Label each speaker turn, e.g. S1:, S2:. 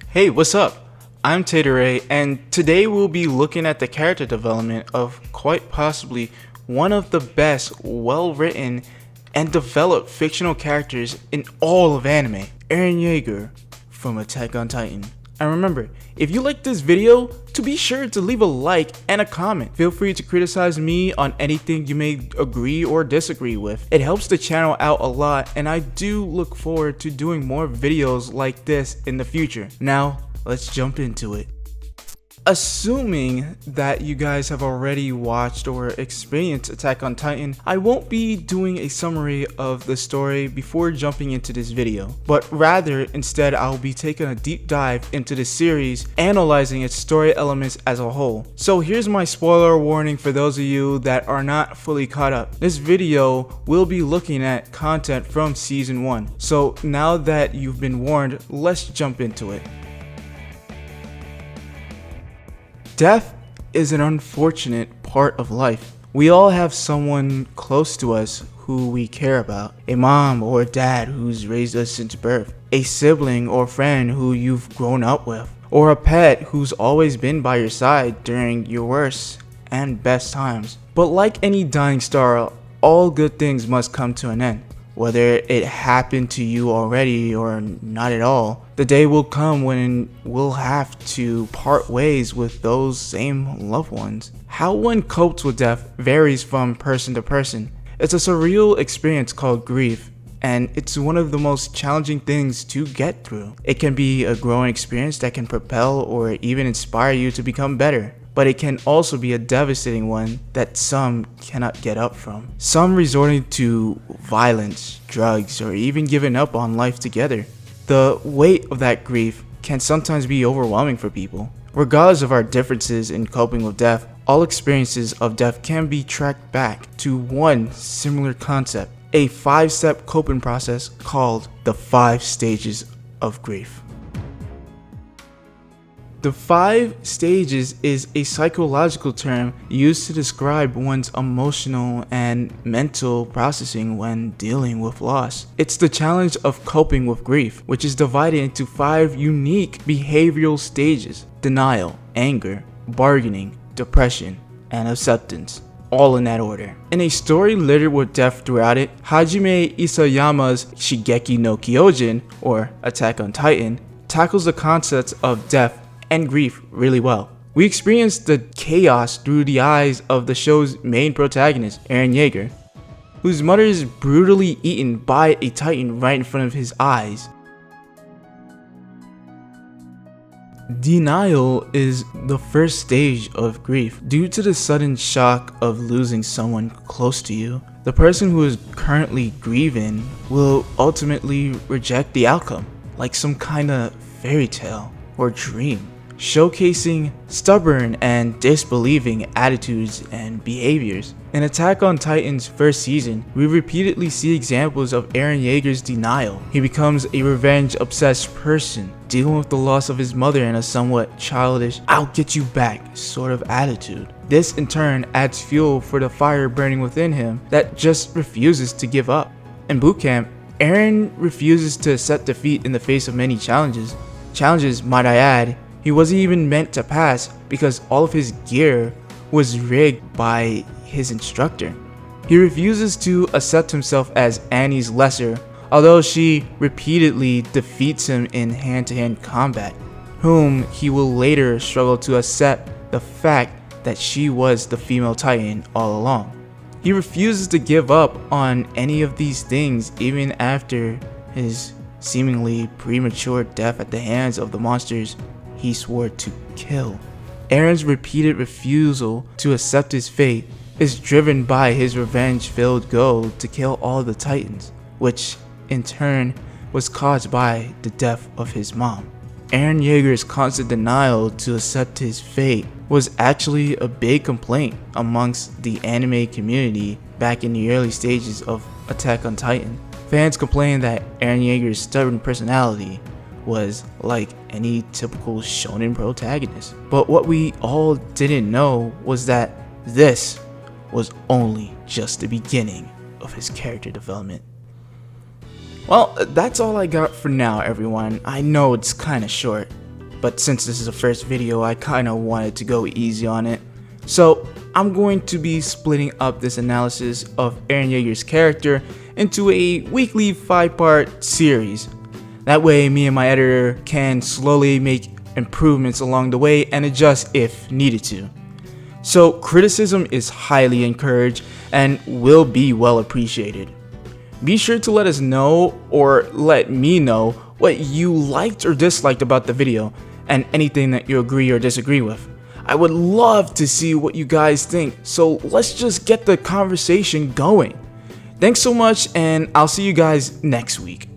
S1: Hey, what's up? I'm TayTheRay, and today we'll be looking at the character development of quite possibly one of the best, well-written, and developed fictional characters in all of anime, Eren Yeager from Attack on Titan. And remember, if you like this video, to be sure to leave a like and a comment. Feel free to criticize me on anything you may agree or disagree with. It helps the channel out a lot, and I do look forward to doing more videos like this in the future. Now, let's jump into it. Assuming that you guys have already watched or experienced Attack on Titan, I won't be doing a summary of the story before jumping into this video, but rather instead I'll be taking a deep dive into the series, analyzing its story elements as a whole. So here's my spoiler warning for those of you that are not fully caught up. This video will be looking at content from season 1. So now that you've been warned, let's jump into it. Death is an unfortunate part of life. We all have someone close to us who we care about. A mom or dad who's raised us since birth. A sibling or friend who you've grown up with. Or a pet who's always been by your side during your worst and best times. But like any dying star, all good things must come to an end. Whether it happened to you already or not at all, the day will come when we'll have to part ways with those same loved ones. How one copes with death varies from person to person. It's a surreal experience called grief, and it's one of the most challenging things to get through. It can be a growing experience that can propel or even inspire you to become better. But it can also be a devastating one that some cannot get up from. Some resorting to violence, drugs, or even giving up on life together. The weight of that grief can sometimes be overwhelming for people. Regardless of our differences in coping with death, all experiences of death can be tracked back to one similar concept, a 5-step coping process called the 5 stages of grief. The 5 stages is a psychological term used to describe one's emotional and mental processing when dealing with loss. It's the challenge of coping with grief, which is divided into 5 unique behavioral stages: denial, anger, bargaining, depression, and acceptance. All in that order. In a story littered with death throughout it, Hajime Isayama's Shingeki no Kyojin, or Attack on Titan, tackles the concepts of death and grief really well. We experience the chaos through the eyes of the show's main protagonist, Eren Yeager, whose mother is brutally eaten by a titan right in front of his eyes. Denial is the first stage of grief. Due to the sudden shock of losing someone close to you, the person who is currently grieving will ultimately reject the outcome, like some kind of fairy tale or dream, showcasing stubborn and disbelieving attitudes and behaviors. In Attack on Titan's first season, we repeatedly see examples of Eren Yeager's denial. He becomes a revenge-obsessed person, dealing with the loss of his mother in a somewhat childish, "I'll get you back" sort of attitude. This in turn adds fuel for the fire burning within him that just refuses to give up. In boot camp, Eren refuses to accept defeat in the face of many challenges. Challenges, might I add, he wasn't even meant to pass because all of his gear was rigged by his instructor. He refuses to accept himself as Annie's lesser, although she repeatedly defeats him in hand-to-hand combat, whom he will later struggle to accept the fact that she was the female Titan all along. He refuses to give up on any of these things even after his seemingly premature death at the hands of the monsters he swore to kill. Eren's repeated refusal to accept his fate is driven by his revenge-filled goal to kill all the Titans, which in turn was caused by the death of his mom. Eren Yeager's constant denial to accept his fate was actually a big complaint amongst the anime community back in the early stages of Attack on Titan. Fans complained that Eren Yeager's stubborn personality was like any typical shonen protagonist. But what we all didn't know was that this was only just the beginning of his character development. Well, that's all I got for now, everyone. I know it's kinda short, but since this is the first video, I kind of wanted to go easy on it. So I'm going to be splitting up this analysis of Eren Yeager's character into a weekly 5-part series. That way me and my editor can slowly make improvements along the way and adjust if needed to. So criticism is highly encouraged and will be well appreciated. Be sure to let us know, or let me know, what you liked or disliked about the video and anything that you agree or disagree with. I would love to see what you guys think, so let's just get the conversation going. Thanks so much, and I'll see you guys next week.